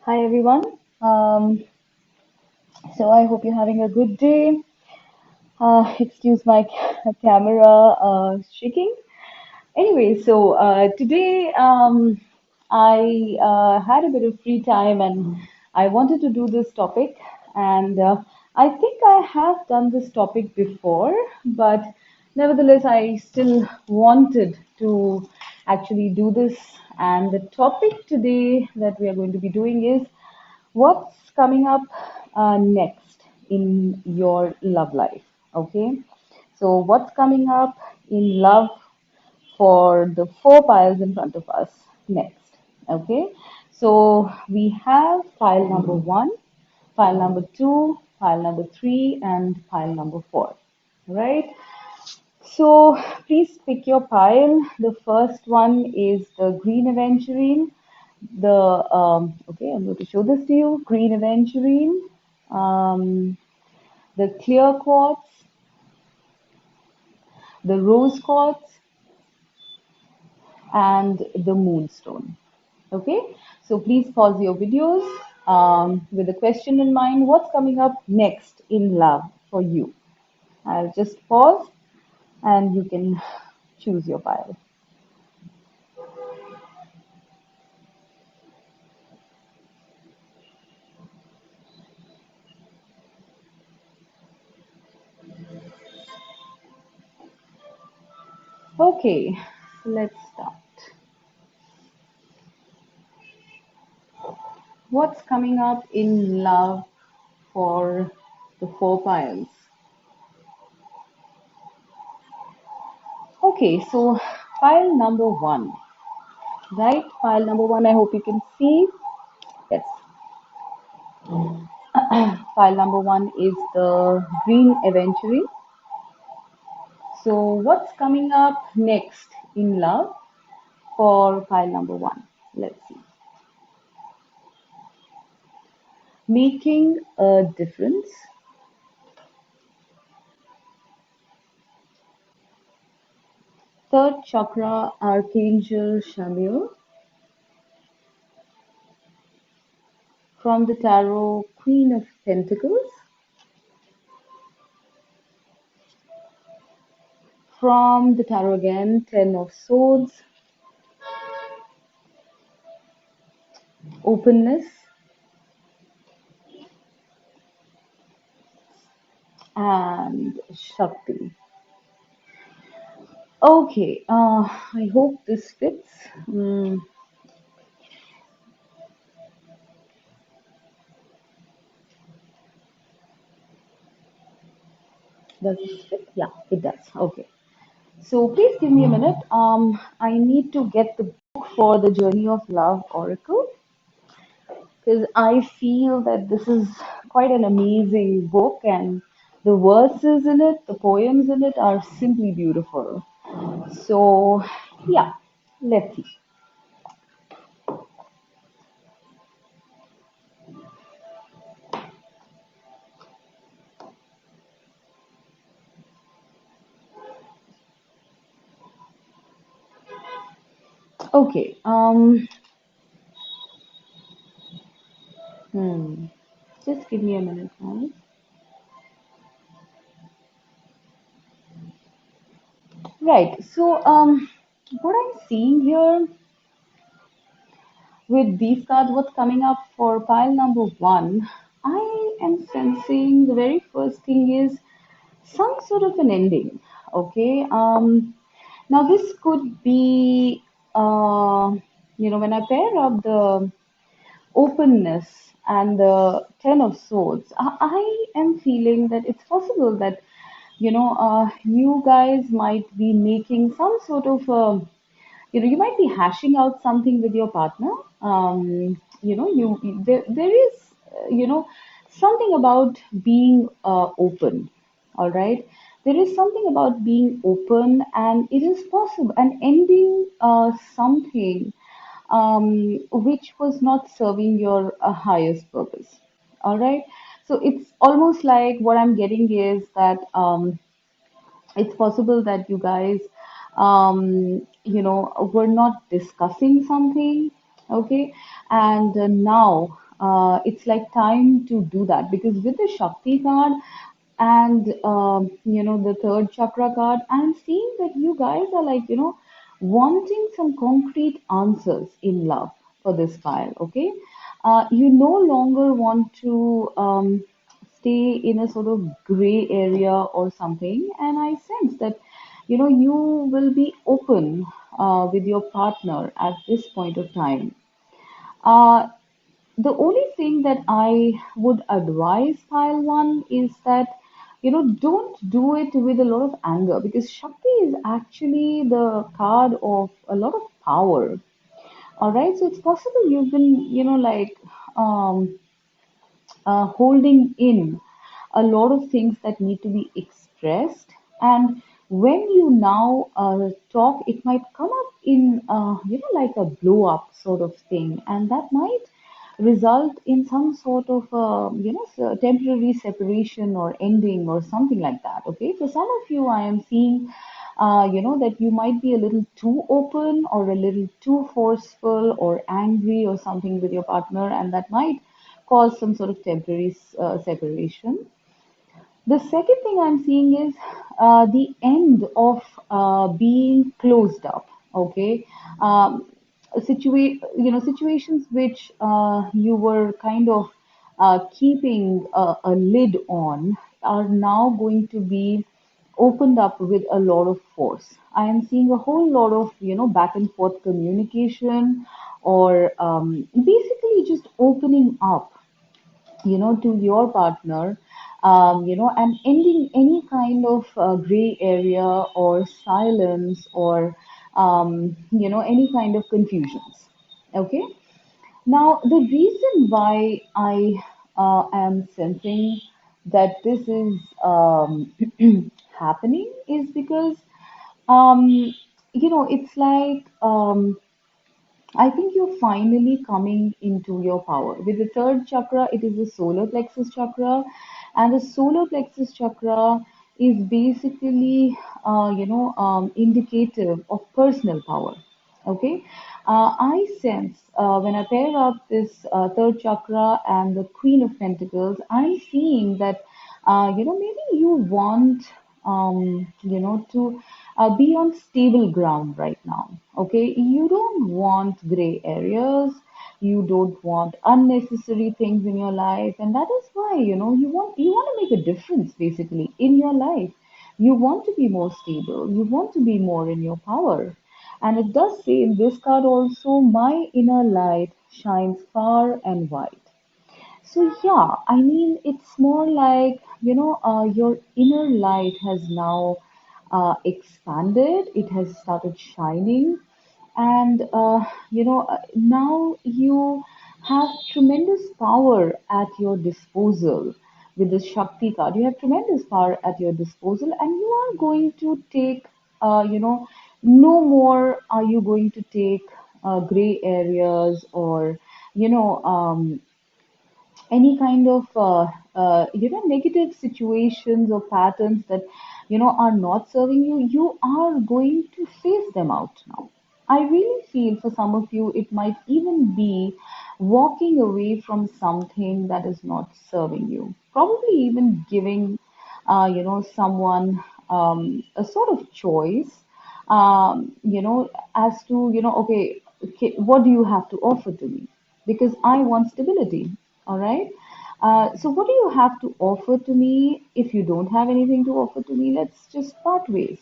Hi everyone. Um, so I hope you're having a good day. Excuse my camera shaking. Anyway, today I had a bit of free time and I wanted to do this topic. And I think I have done this topic before, but nevertheless, I still wanted to actually do this. And the topic today that we are going to be doing is what's coming up next in your love life. Okay, so what's coming up in love for the four piles in front of us next. Okay, so we have pile number one, pile number two, pile number three, and pile number four. Right? So please pick your pile. The first one is the green aventurine. I'm going to show this to you. Green aventurine, the clear quartz, the rose quartz, and the moonstone. Okay, so please pause your videos with a question in mind. What's coming up next in love for you? I'll just pause and you can choose your pile. Okay, let's start. What's coming up in love for the four piles? Okay, so pile number one, right? Pile number one, I hope you can see. Yes, pile number one is the green aventurine. So, what's coming up next in love for pile number one? Let's see. Making a difference. Third chakra, Archangel Shamil. From the tarot, Queen of Pentacles. From the tarot again, Ten of Swords. Openness. And Shakti. Okay, I hope this fits. Mm, does this fit? Yeah, it does. Okay. So please give me a minute. I need to get the book for the Journey of Love Oracle because I feel that this is quite an amazing book and the verses in it, the poems in it are simply beautiful. So yeah, let's see. Okay. Hmm. Just give me a minute, guys. Right. So what I'm seeing here with these cards, what's coming up for pile number one, I am sensing the very first thing is some sort of an ending. Okay. Now this could be, uh, when I pair up the openness and the Ten of Swords, I am feeling that it's possible that, you guys might be making some sort of you might be hashing out something with your partner. There is something about being open. All right, there is something about being open, and it is possible and ending something which was not serving your highest purpose. All right, so it's almost like what I'm getting is that it's possible that you guys were not discussing something. Okay, and now it's like time to do that, because with the Shakti card and the third chakra card, I'm seeing that you guys are like, wanting some concrete answers in love for this file. Okay, you no longer want to stay in a sort of gray area or something, and I sense that you will be open with your partner at this point of time. uh, the only thing that I would advise pile one is that, don't do it with a lot of anger, because Shakti is actually the card of a lot of power. All right. So it's possible you've been, um, holding in a lot of things that need to be expressed. And when you now talk, it might come up in, like a blow up sort of thing. And that might result in some sort of, temporary separation or ending or something like that. Okay. For some of you, I am seeing that you might be a little too open or a little too forceful or angry or something with your partner, and that might cause some sort of temporary separation. The second thing I'm seeing is the end of being closed up. Okay, situations which you were kind of keeping a lid on are now going to be opened up with a lot of force. I am seeing a whole lot of back and forth communication, or basically just opening up to your partner, and ending any kind of gray area or silence, or, any kind of confusions. Okay. Now, the reason why I am sensing that this is happening is because, um, it's like, I think you're finally coming into your power. With the third chakra, it is the solar plexus chakra, and the solar plexus chakra is basically, indicative of personal power. Okay, I sense when I pair up this third chakra and the Queen of Pentacles, I'm seeing that, maybe you want, to be on stable ground right now. Okay, you don't want gray areas. You don't want unnecessary things in your life, and that is why you want to make a difference basically in your life. You want to be more stable. You want to be more in your power. And it does say in this card also, my inner light shines far and wide. So yeah, I mean, it's more like, your inner light has now expanded. It has started shining, and now you have tremendous power at your disposal with the Shakti card. You have tremendous power at your disposal, and you are going to take, no more are you going to take gray areas, or you know um, any kind of negative situations or patterns that are not serving you. You are going to phase them out now. I really feel for some of you it might even be walking away from something that is not serving you, probably even giving someone a sort of choice, as to, okay, okay, what do you have to offer to me? Because I want stability. All right. So, what do you have to offer to me? If you don't have anything to offer to me, let's just part ways.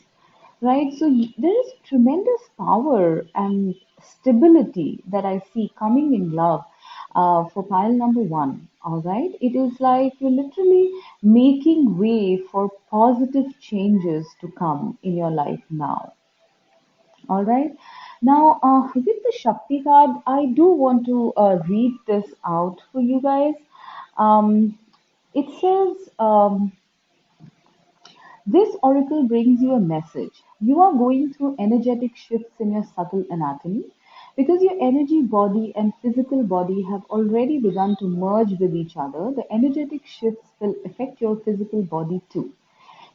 Right. So, there is tremendous power and stability that I see coming in love for pile number one. All right. It is like you're literally making way for positive changes to come in your life now. All right. Now, with the Shakti card, I do want to read this out for you guys. It says, this oracle brings you a message. You are going through energetic shifts in your subtle anatomy because your energy body and physical body have already begun to merge with each other. The energetic shifts will affect your physical body too.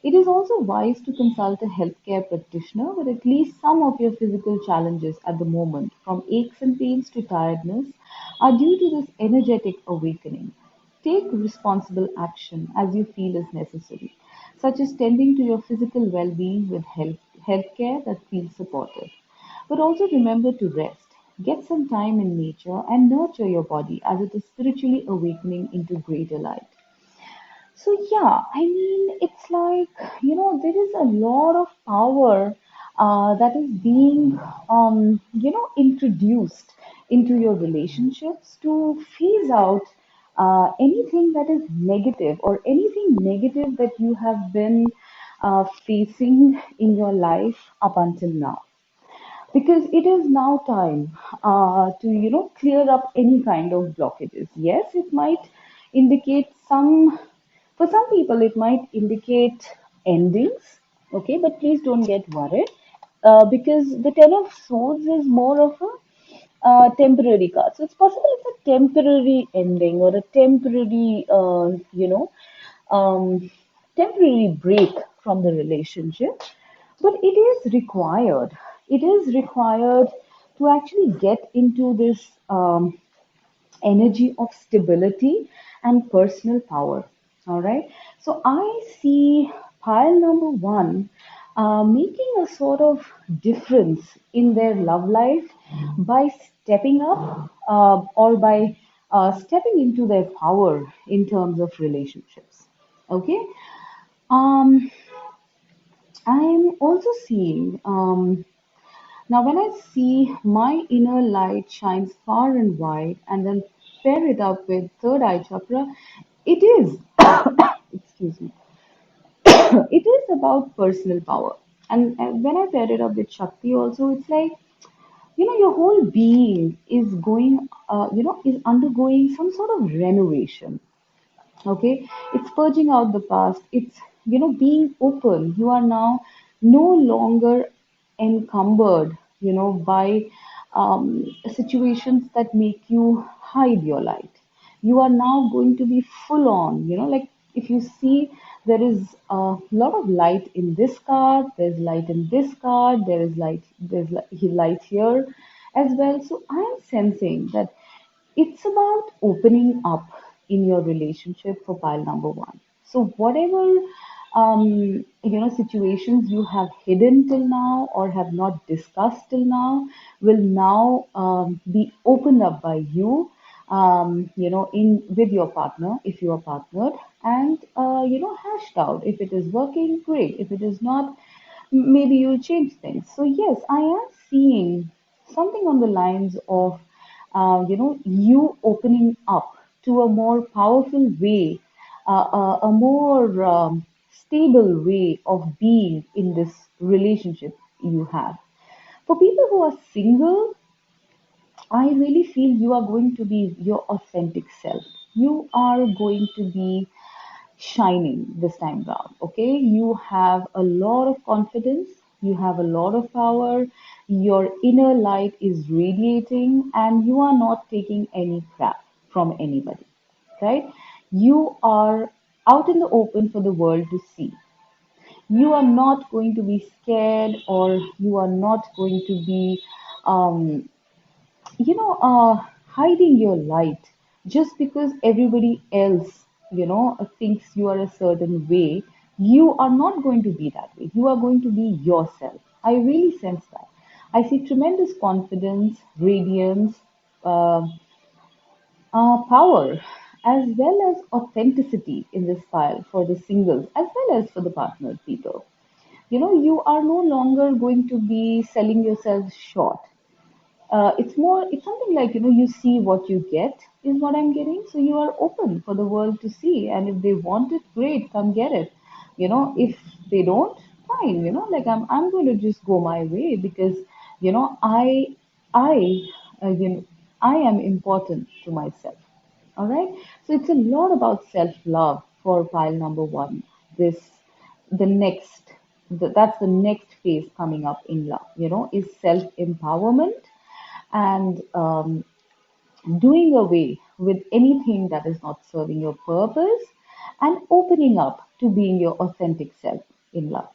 It is also wise to consult a healthcare practitioner with at least some of your physical challenges at the moment, from aches and pains to tiredness, are due to this energetic awakening. Take responsible action as you feel is necessary, such as tending to your physical well being with healthcare that feels supportive. But also remember to rest. Get some time in nature and nurture your body as it is spiritually awakening into greater light. So yeah, I mean, it's like, there is a lot of power that is being, introduced into your relationships to phase out anything that is negative or anything negative that you have been facing in your life up until now, because it is now time to clear up any kind of blockages. Yes, it might indicate some, for some people it might indicate endings, okay, but please don't get worried, because the ten of swords is more of a temporary card. So it's possible it's a temporary ending or a temporary, um, temporary break from the relationship. But it is required. It is required to actually get into this energy of stability and personal power. All right. So I see pile number one making a sort of difference in their love life by stepping up or by stepping into their power in terms of relationships. Okay. Um, I'm also seeing. Now, when I see my inner light shines far and wide and then pair it up with third eye chakra, it is, excuse me, it is about personal power. And when I pair it up with Shakti also, it's like, your whole being is going, is undergoing some sort of renovation. Okay, it's purging out the past. It's being open. You are now no longer encumbered by situations that make you hide your light. You are now going to be full on, like if you see, there is a lot of light in this card, there's light in this card, there's light here as well. So I'm sensing that it's about opening up in your relationship for pile number one. So whatever situations you have hidden till now or have not discussed till now will now be opened up by you, in with your partner if you are partnered, and hashed out. If it is working, great. If it is not, maybe you'll change things. So yes, I am seeing something on the lines of, you opening up to a more powerful way, a more stable way of being in this relationship you have. For people who are single, I really feel you are going to be your authentic self. You are going to be shining this time round. Okay, you have a lot of confidence, you have a lot of power, your inner light is radiating, and you are not taking any crap from anybody, right? You are out in the open for the world to see. You are not going to be scared, or you are not going to be um, hiding your light just because everybody else, thinks you are a certain way. You are not going to be that way. You are going to be yourself. I really sense that. I see tremendous confidence, radiance, uh, power, as well as authenticity in this file for the singles as well as for the partnered people. You are no longer going to be selling yourself short. It's something like, you see what you get is what I'm getting. So you are open for the world to see, and if they want it, great, come get it. If they don't, fine. Like I'm going to just go my way, because you know I you know I am important to myself. All right. So it's a lot about self love for pile number one. This the next that's the next phase coming up in love, is self empowerment, and doing away with anything that is not serving your purpose, and opening up to being your authentic self. in love.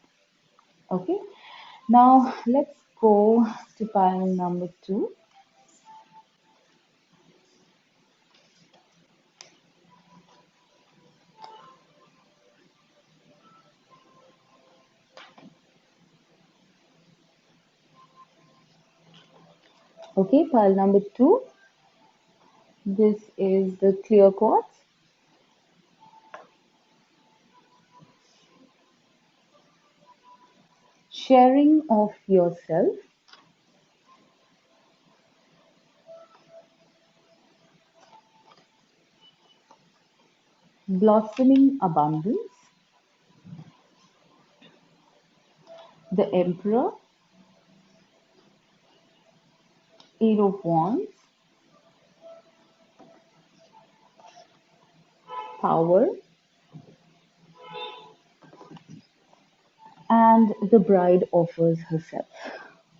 Okay, now let's go to pile number two. Okay, pile number two. This is the clear quartz, sharing of yourself, blossoming abundance, the emperor, eight of wands, power, and the bride offers herself.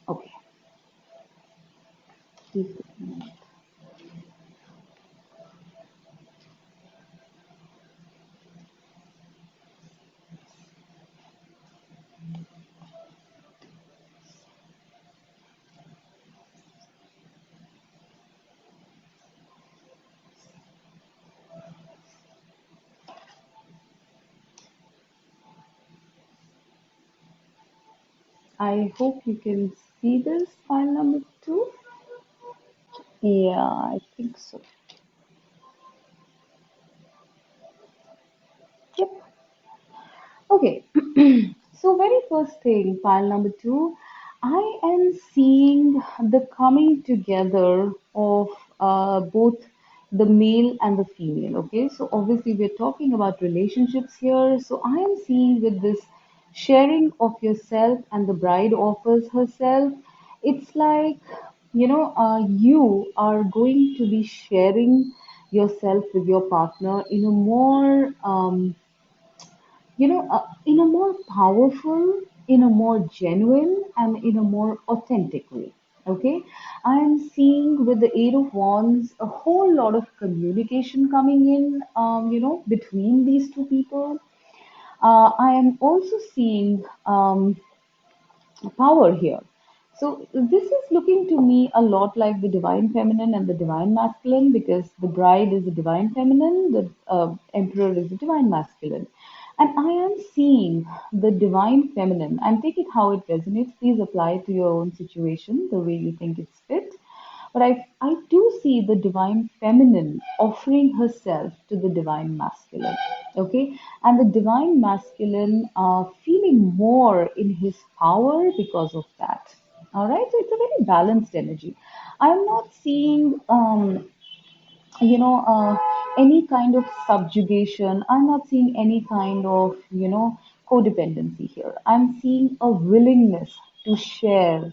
Okay, please give me a minute. I hope you can see this file number two. Yeah, I think so. Yep. Okay. So very first thing, pile number two, I am seeing the coming together of both the male and the female. Okay, so obviously we're talking about relationships here. So I am seeing with this sharing of yourself and the bride offers herself, it's like, you are going to be sharing yourself with your partner in a more in a more powerful, in a more genuine, and in a more authentic way. Okay, I am seeing with the Eight of Wands a whole lot of communication coming in, between these two people. I am also seeing power here. So this is looking to me a lot like the divine feminine and the divine masculine, because the bride is the divine feminine, the emperor is the divine masculine. And I am seeing the divine feminine, and take it how it resonates. Please apply it to your own situation the way you think it's fit. But I do see the divine feminine offering herself to the divine masculine. Okay. And the divine masculine feeling more in his power because of that. All right. So it's a very balanced energy. I'm not seeing, any kind of subjugation. I'm not seeing any kind of, codependency here. I'm seeing a willingness to share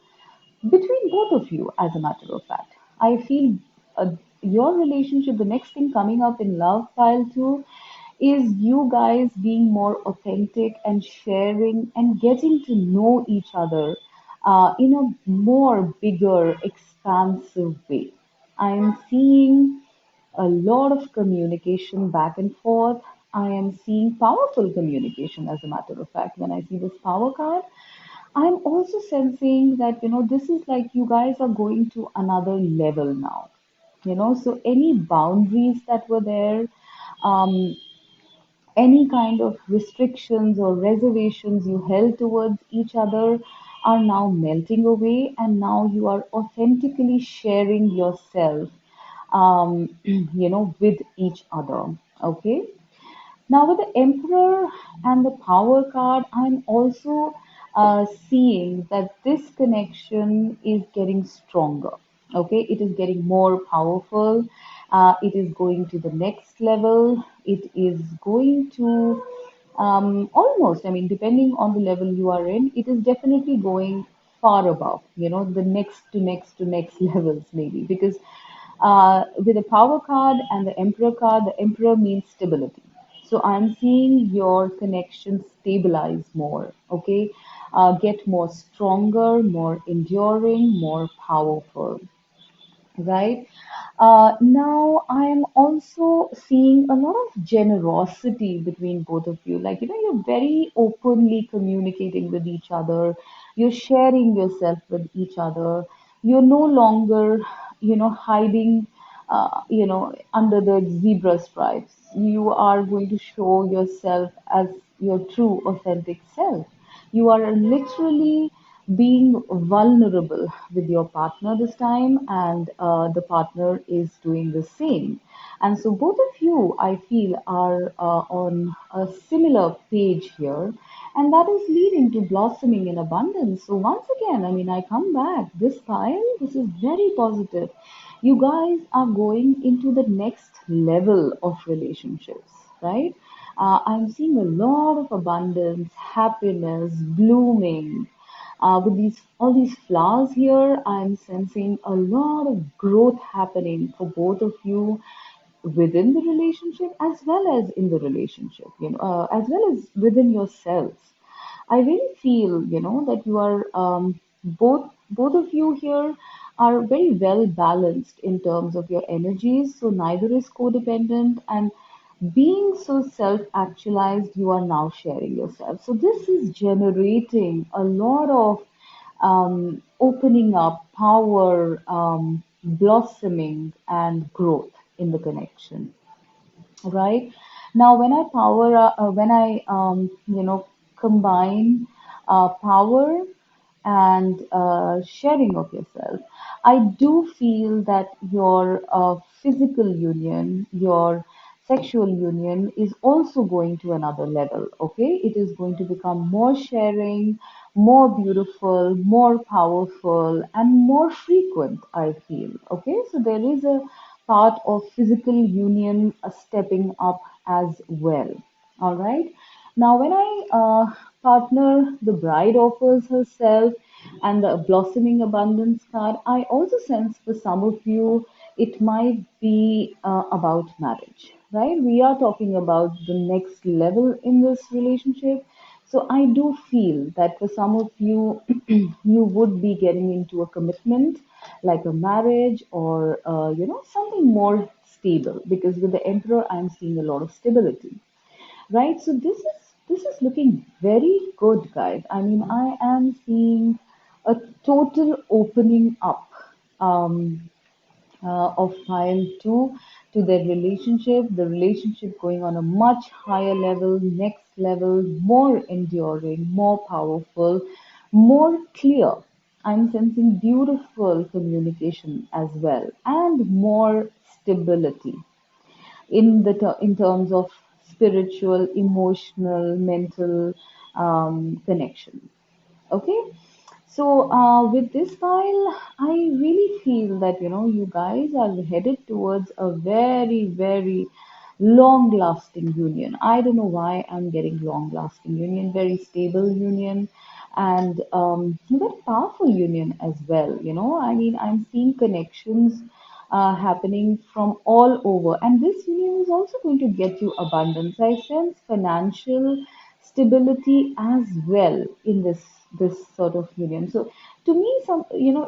between both of you, as a matter of fact. I feel your relationship, the next thing coming up in love pile two, is you guys being more authentic and sharing and getting to know each other in a more bigger, expansive way. I'm seeing a lot of communication back and forth. I am seeing powerful communication, as a matter of fact, when I see this power card. I'm also sensing that, this is like you guys are going to another level now. So any boundaries that were there, um, any kind of restrictions or reservations you held towards each other are now melting away, and now you are authentically sharing yourself, with each other. Okay. Now, with the Emperor and the Power card, I'm also seeing that this connection is getting stronger. Okay, it is getting more powerful. It is going to the next level. It is going to almost, I mean, depending on the level you are in, it is definitely going far above, the next to next to next levels, maybe. Because with the Power card and the Emperor card, the Emperor means stability. So I'm seeing your connection stabilize more, okay? Get more stronger, more enduring, more powerful. right? Now I am also seeing a lot of generosity between both of you. Like, you're very openly communicating with each other. You're sharing yourself with each other. You're no longer, hiding, under the zebra stripes. You are going to show yourself as your true, authentic self. You are literally being vulnerable with your partner this time, and the partner is doing the same. And so, both of you, I feel, are on a similar page here, and that is leading to blossoming in abundance. So, once again, I mean, I come back. This pile, this is very positive. You guys are going into the next level of relationships, right? I'm seeing a lot of abundance, happiness, blooming. With these all these flowers here, I'm sensing a lot of growth happening for both of you within the relationship as well as in the relationship, as well as within yourselves. I really feel, that you are both of you here are very well balanced in terms of your energies. So neither is codependent, and being so self-actualized, you are now sharing yourself. So this is generating a lot of opening up, power, blossoming, and growth in the connection, right? Now, when I combine power and sharing of yourself, I do feel that your physical union, your sexual union is also going to another level. Okay, it is going to become more sharing, more beautiful, more powerful, and more frequent, I feel. Okay, so there is a part of physical union stepping up as well. All right. Now, when I partner, the bride offers herself and the blossoming abundance card, I also sense for some of you it might be about marriage, right? We are talking about the next level in this relationship. So I do feel that for some of you, you would be getting into a commitment like a marriage or, something more stable, because with the emperor, I'm seeing a lot of stability, right? So this is looking very good, guys. I mean, I am seeing a total opening up. Of pile two to their relationship, the relationship going on a much higher level, next level, more enduring, more powerful, more clear. I'm sensing beautiful communication as well, and more stability in terms of spiritual, emotional, mental connection. Okay, so with this file, I really feel that you guys are headed towards a very, very long-lasting union. I don't know why I'm getting long-lasting union, very stable union, and very powerful union as well. I mean, I'm seeing connections happening from all over, and this union is also going to get you abundance. I sense financial stability as well in this sort of union. So to me,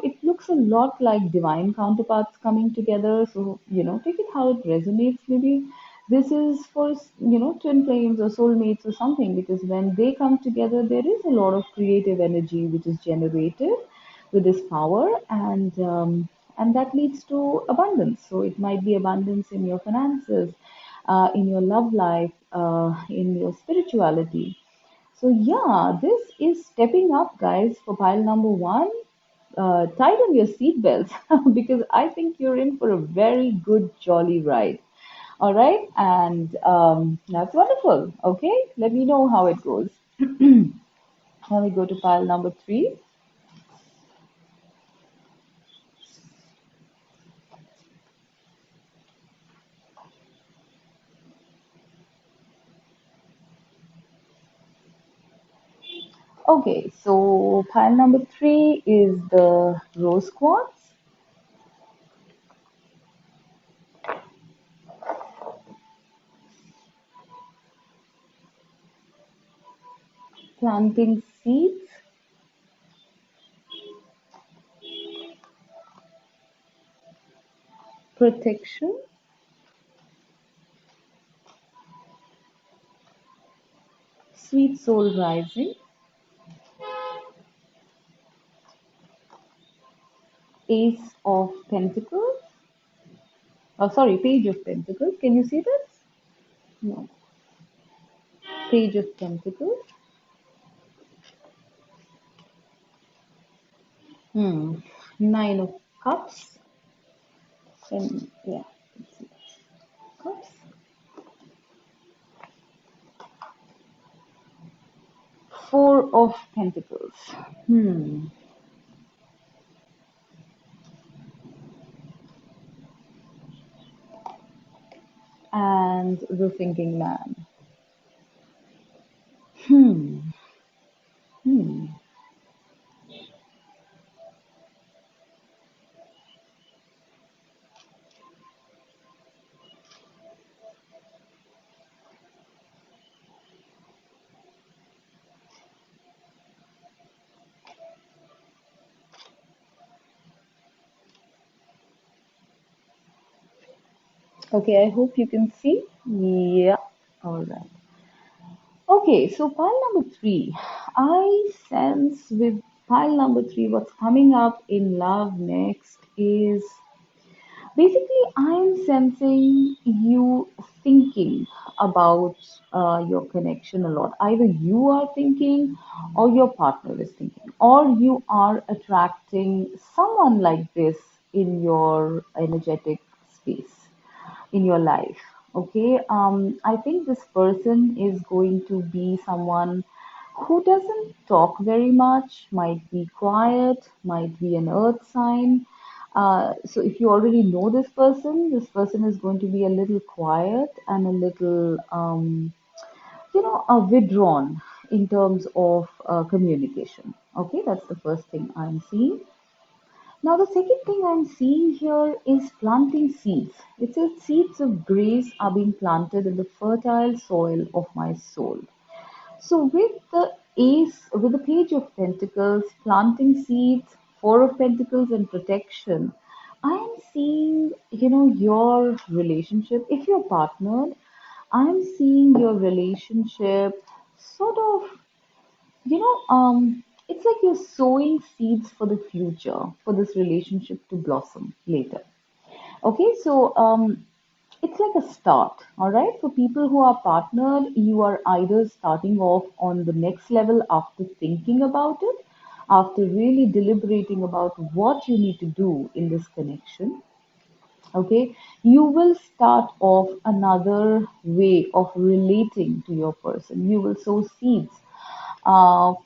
it looks a lot like divine counterparts coming together. So take it how it resonates. Maybe this is for twin flames or soulmates or something, because when they come together, there is a lot of creative energy which is generated with this power, and that leads to abundance. So it might be abundance in your finances, in your love life, in your spirituality. So yeah, this is stepping up, guys, for pile number one. Tighten your seatbelts because I think you're in for a very good, jolly ride. All right, and that's wonderful. Okay, let me know how it goes. Let me go to pile number three. Okay, so pile number three is the rose quartz, planting seeds. protection, sweet soul rising, ace of pentacles. Oh, sorry, page of pentacles. Can you see this? No. Page of pentacles. Hmm. Nine of cups. And yeah, let's see. Cups. Four of pentacles. Hmm. And the thinking man. Hmm. Hmm. Okay, I hope you can see. Yeah. All right. Okay, so pile number three. I sense with pile number three, what's coming up in love next is basically I'm sensing you thinking about your connection a lot. Either you are thinking, or your partner is thinking, or you are attracting someone like this in your energetic space in your life. Okay, I think this person is going to be someone who doesn't talk very much, might be quiet, might be an earth sign. So if you already know this person is going to be a little quiet and a little, withdrawn in terms of communication. Okay, that's the first thing I'm seeing. Now, the second thing I'm seeing here is planting seeds. It says seeds of grace are being planted in the fertile soil of my soul. So, with the Page of Pentacles, planting seeds, Four of Pentacles, and protection, I'm seeing, your relationship. If you're partnered, I'm seeing your relationship sort of it's like you're sowing seeds for the future, for this relationship to blossom later. Okay, so it's like a start, all right? For people who are partnered, you are either starting off on the next level after thinking about it, after really deliberating about what you need to do in this connection. Okay, you will start off another way of relating to your person. You will sow seeds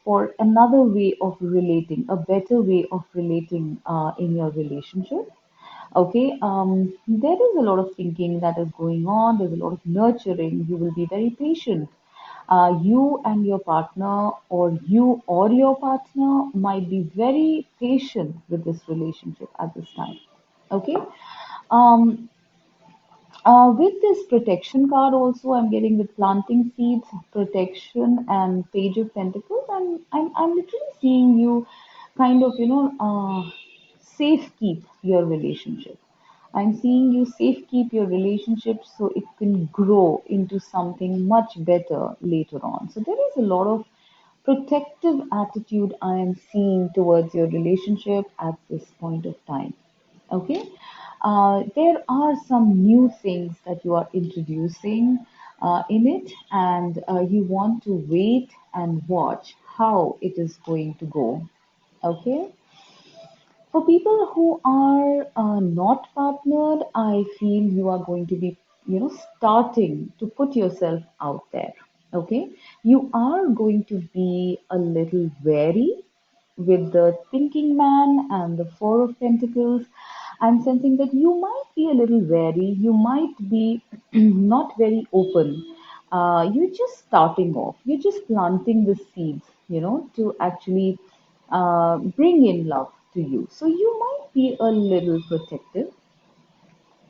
for another way of relating, a better way of relating in your relationship. Okay, there is a lot of thinking that is going on, there's a lot of nurturing. You will be very patient. You and your partner, or you or your partner, might be very patient with this relationship at this time. Okay, um, with this protection card also, I'm getting with planting seeds, protection, and Page of Pentacles. I'm literally seeing you kind of, safe keep your relationship. I'm seeing you safe keep your relationship so it can grow into something much better later on. So there is a lot of protective attitude I am seeing towards your relationship at this point of time. Okay, there are some new things that you are introducing in it, and you want to wait and watch how it is going to go. Okay, for people who are not partnered, I feel you are going to be, starting to put yourself out there. Okay, you are going to be a little wary with the thinking man and the Four of Pentacles. I'm sensing that you might be a little wary, you might be not very open. You're just starting off, you're just planting the seeds, to actually bring in love to you. So you might be a little protective,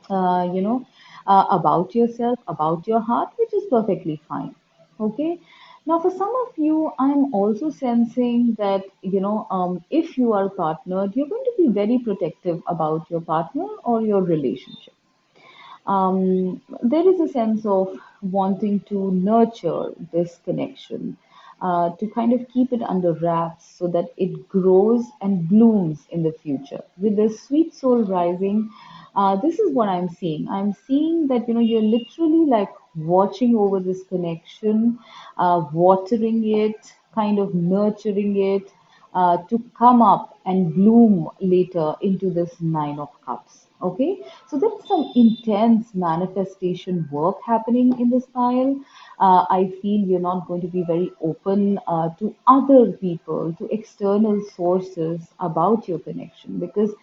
you know, about yourself, about your heart, which is perfectly fine. Okay. Now, for some of you, I'm also sensing that, if you are partnered, you're going to be very protective about your partner or your relationship. There is a sense of wanting to nurture this connection, to kind of keep it under wraps so that it grows and blooms in the future. With the sweet soul rising, this is what I'm seeing. I'm seeing that you're literally like watching over this connection, watering it, kind of nurturing it, to come up and bloom later into this Nine of Cups. Okay, so there's some intense manifestation work happening in this pile. I feel you're not going to be very open to other people, to external sources about your connection, because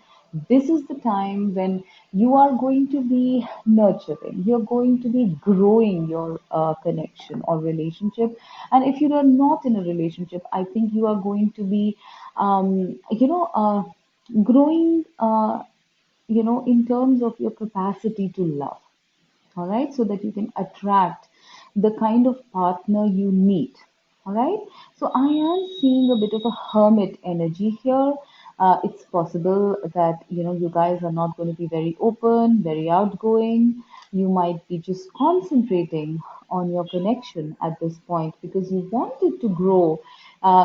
this is the time when you are going to be nurturing, you're going to be growing your connection or relationship. And if you are not in a relationship, I think you are going to be, growing, in terms of your capacity to love, all right, so that you can attract the kind of partner you need. All right, so I am seeing a bit of a hermit energy here. It's possible that you guys are not going to be very open, very outgoing. You might be just concentrating on your connection at this point because you want it to grow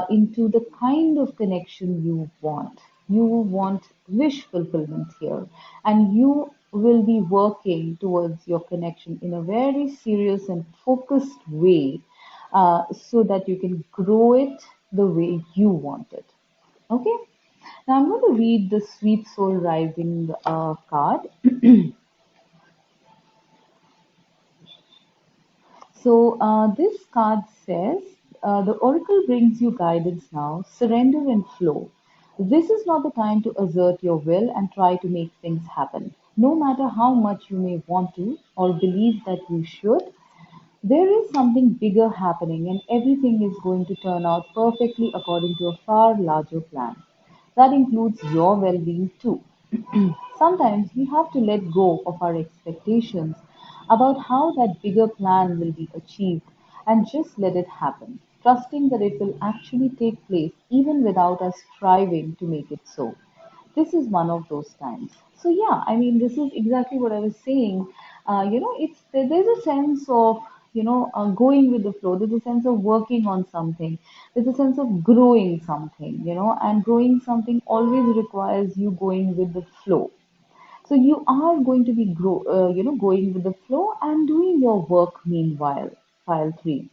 into the kind of connection you want. You want wish fulfillment here, and you will be working towards your connection in a very serious and focused way, so that you can grow it the way you want it. Okay, now I'm going to read the Sweet Soul Rising card. So, this card says, the oracle brings you guidance now, surrender and flow. This is not the time to assert your will and try to make things happen. No matter how much you may want to or believe that you should, there is something bigger happening, and everything is going to turn out perfectly according to a far larger plan. That includes your well being too. Sometimes we have to let go of our expectations about how that bigger plan will be achieved and just let it happen, trusting that it will actually take place even without us striving to make it so. This is one of those times. So yeah, I mean, this is exactly what I was saying. There's a sense of going with the flow. There's a sense of working on something. There's a sense of growing something. And growing something always requires you going with the flow. So you are going to be going with the flow and doing your work meanwhile. File three,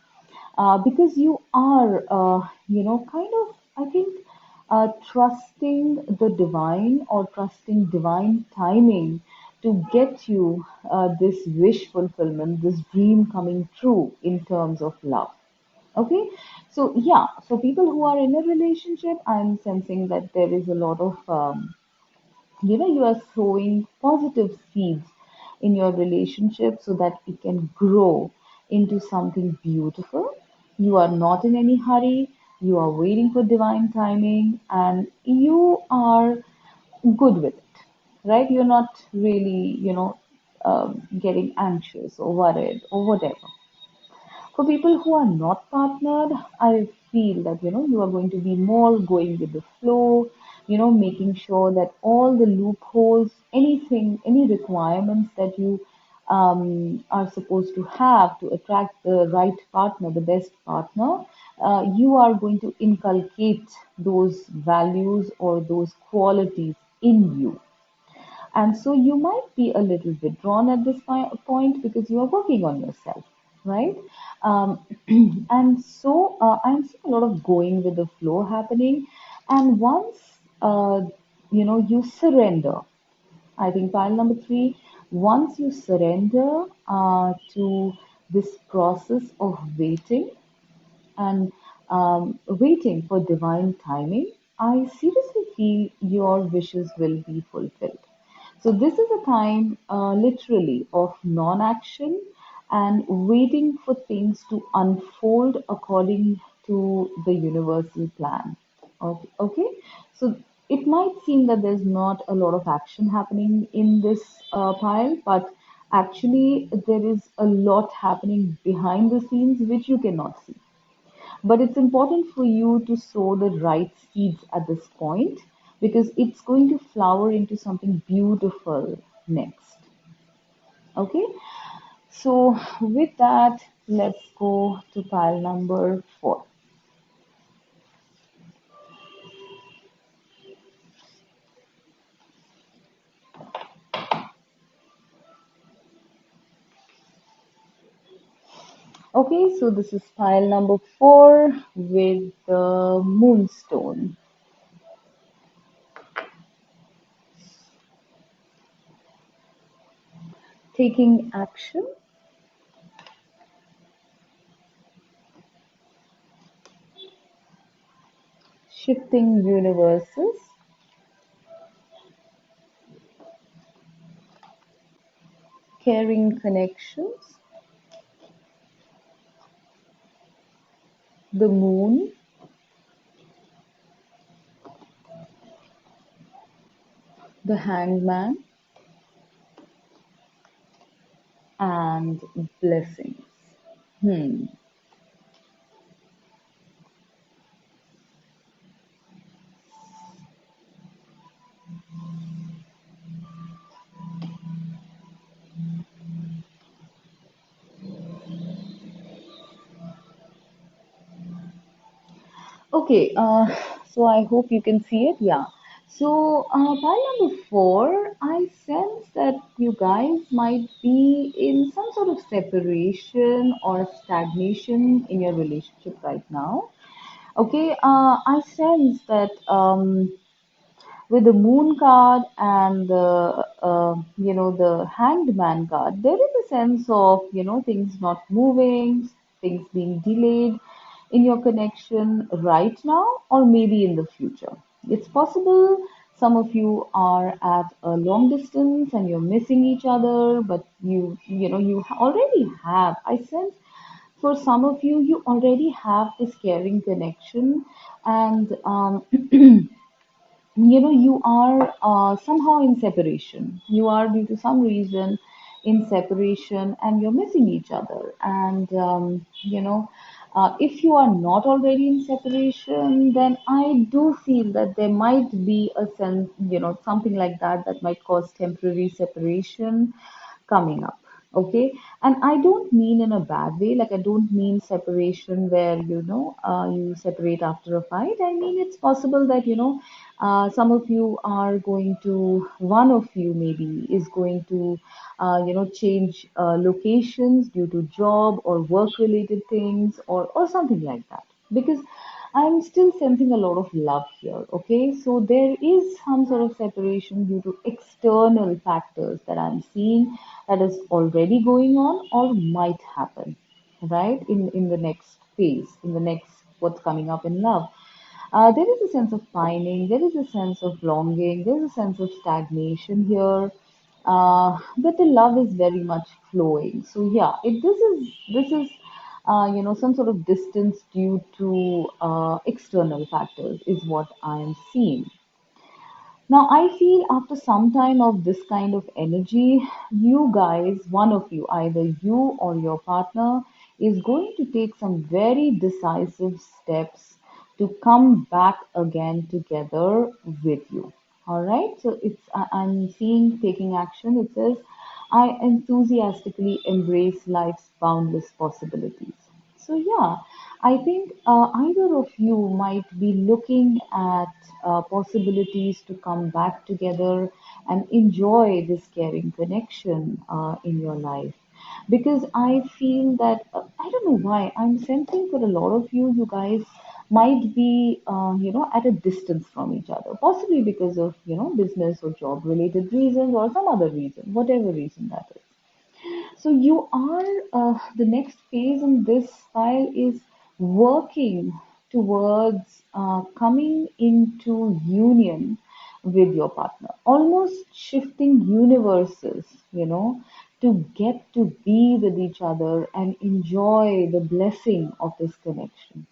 because you are, kind of, I think, trusting the divine or trusting divine timing to get you this wish fulfillment, this dream coming true in terms of love. Okay, so yeah, so people who are in a relationship, I'm sensing that there is a lot of you are sowing positive seeds in your relationship so that it can grow into something beautiful. You are not in any hurry, you are waiting for divine timing, and you are good with it, right? You're not really getting anxious or worried or whatever. For people who are not partnered, I feel that you are going to be more going with the flow, making sure that all the loopholes, anything, any requirements that you are supposed to have to attract the right partner, the best partner, you are going to inculcate those values or those qualities in you. And so you might be a little bit drawn at this point because you are working on yourself, right? Um, and so I'm seeing a lot of going with the flow happening. And once you surrender, I think pile number three, once you surrender to this process of waiting and waiting for divine timing, I seriously feel your wishes will be fulfilled. So, this is a time literally of non action and waiting for things to unfold according to the universal plan. Okay, okay? So, it might seem that there's not a lot of action happening in this pile, but actually, there is a lot happening behind the scenes which you cannot see. But it's important for you to sow the right seeds at this point because it's going to flower into something beautiful next. Okay, so with that, let's go to pile number 4. Okay, so this is pile number 4 with the Moonstone. Taking action, shifting universes, caring connections, the moon, the hangman, and blessings. Hmm. Okay, so I hope you can see it. Yeah. So, pile number 4, I sense that you guys might be in some sort of separation or stagnation in your relationship right now. Okay, I sense that with the moon card and the the hanged man card, there is a sense of things not moving, things being delayed in your connection right now or maybe in the future. It's possible some of you are at a long distance and you're missing each other, but already have, I sense, for some of you, you already have this caring connection, and you are somehow in separation. You are, due to some reason, in separation and you're missing each other. And if you are not already in separation, then I do feel that there might be a sense, something like that, that might cause temporary separation coming up. Okay, and I don't mean in a bad way, like I don't mean separation where you separate after a fight. I mean, it's possible that some of you are going to, one of you maybe is going to change locations due to job or work related things, or something like that, because I'm still sensing a lot of love here. Okay, so there is some sort of separation due to external factors that I'm seeing, that is already going on or might happen, right? In the next phase, in the next what's coming up in love. There is a sense of pining, there is a sense of longing, there is a sense of stagnation here. But the love is very much flowing. So yeah, this is some sort of distance due to external factors is what I am seeing. Now, I feel after some time of this kind of energy, you guys, one of you, either you or your partner, is going to take some very decisive steps to come back again together with you. All right. So I'm seeing taking action. It says, I enthusiastically embrace life's boundless possibilities. So, yeah, I think either of you might be looking at possibilities to come back together and enjoy this caring connection in your life. Because I feel that, I don't know why, I'm sensing for a lot of you, you guys might be, at a distance from each other, possibly because of, business or job related reasons or some other reason, whatever reason that is. So you are, the next phase in this file is working towards coming into union with your partner, almost shifting universes, to get to be with each other and enjoy the blessing of this connection.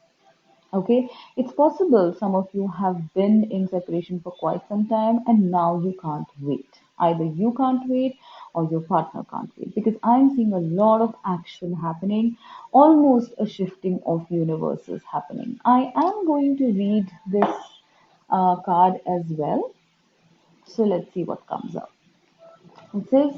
Okay, it's possible some of you have been in separation for quite some time and now you can't wait. Either you can't wait or your partner can't wait, because I'm seeing a lot of action happening, almost a shifting of universes happening. I am going to read this card as well. So let's see what comes up. It says,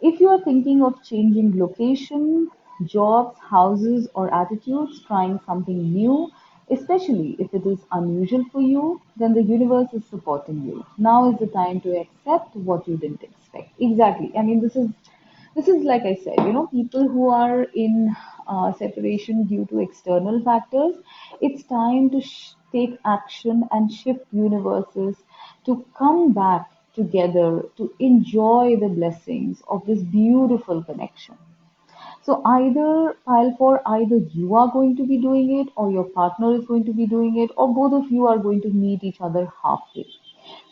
if you are thinking of changing location, jobs, houses, or attitudes, trying something new, especially if it is unusual for you, then the universe is supporting you. Now is the time to accept what you didn't expect. Exactly. I mean, this is like I said, people who are in separation due to external factors, it's time to take action and shift universes to come back together to enjoy the blessings of this beautiful connection. So either pile for either you are going to be doing it or your partner is going to be doing it, or both of you are going to meet each other halfway.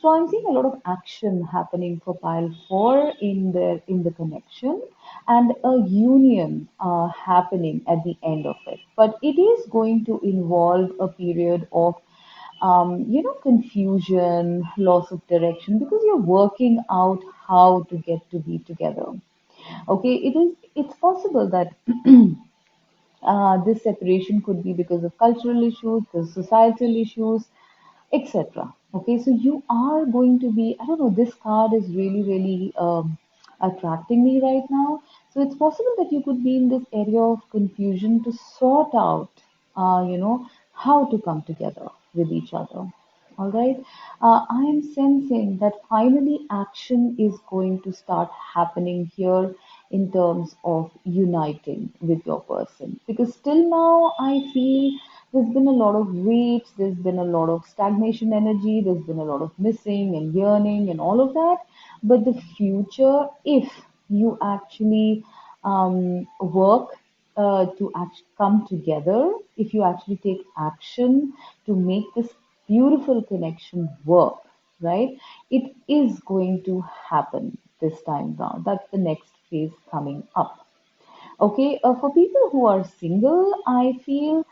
So I'm seeing a lot of action happening for pile four in the connection, and a union happening at the end of it. But it is going to involve a period of confusion, loss of direction, because you're working out how to get to be together. Okay, it's possible that this separation could be because of cultural issues, the societal issues, etc. Okay, so you are going to be, I don't know, this card is really, really attracting me right now. So it's possible that you could be in this area of confusion to sort out, how to come together with each other. All right. I am sensing that finally action is going to start happening here in terms of uniting with your person. Because till now, I feel there's been a lot of weight, there's been a lot of stagnation energy, there's been a lot of missing and yearning and all of that. But the future, if you actually work to come together, if you actually take action to make this beautiful connection work, right? It is going to happen this time round. That's the next phase coming up. Okay, for people who are single, I feel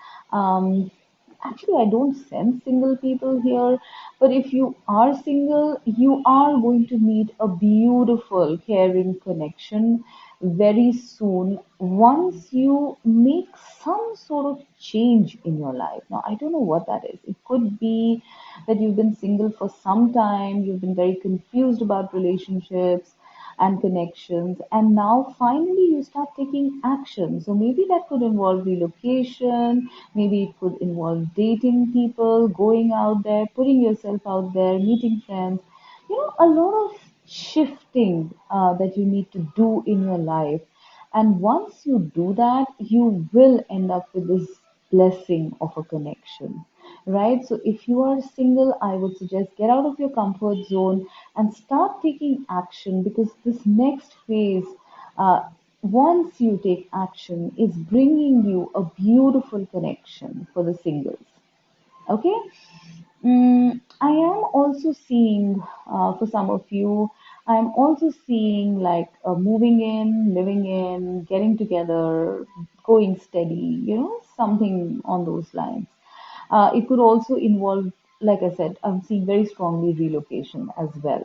actually I don't sense single people here, but if you are single, you are going to meet a beautiful, caring connection very soon once you make some sort of change in your life. Now, I don't know what that is. It could be that you've been single for some time, you've been very confused about relationships and connections, and now finally you start taking action. So maybe that could involve relocation, maybe it could involve dating people, going out there, putting yourself out there, meeting friends, a lot of shifting that you need to do in your life. And once you do that, you will end up with this blessing of a connection, right? So if you are single, I would suggest get out of your comfort zone and start taking action, because this next phase, uh, once you take action, is bringing you a beautiful connection for the singles. Okay. I am also seeing, for some of you, I'm also seeing like moving in, living in, getting together, going steady, something on those lines. It could also involve, like I said, I'm seeing very strongly relocation as well.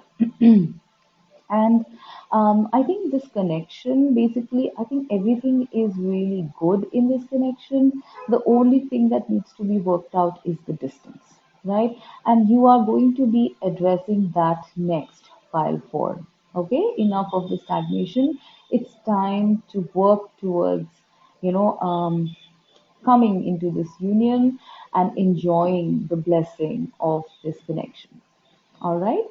And I think this connection, basically, I think everything is really good in this connection. The only thing that needs to be worked out is the distance, right? And you are going to be addressing that next, file four. Okay, enough of the stagnation. It's time to work towards, you know, um, coming into this union and enjoying the blessing of this connection. All right.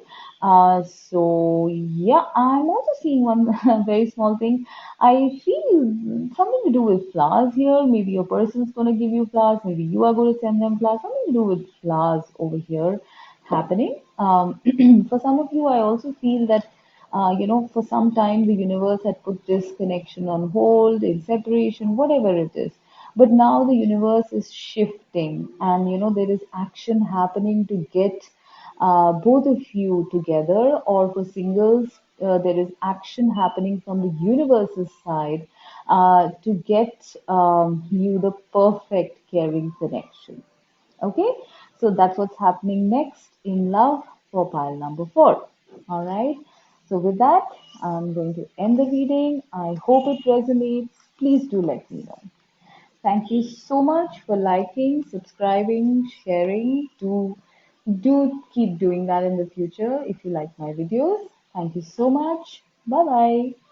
So yeah, I'm also seeing one very small thing. I feel something to do with flowers here. Maybe your person's going to give you flowers. Maybe you are going to send them flowers. Something to do with flowers over here happening. For some of you, I also feel that, for some time the universe had put this connection on hold, in separation, whatever it is. But now the universe is shifting, and there is action happening to get both of you together, or for singles, there is action happening from the universe's side to get you the perfect caring connection. Okay, so that's what's happening next in love for pile number four. All right. So with that, I'm going to end the reading. I hope it resonates. Please do let me know. Thank you so much for liking, subscribing, sharing. Do keep doing that in the future if you like my videos. Thank you so much. Bye bye.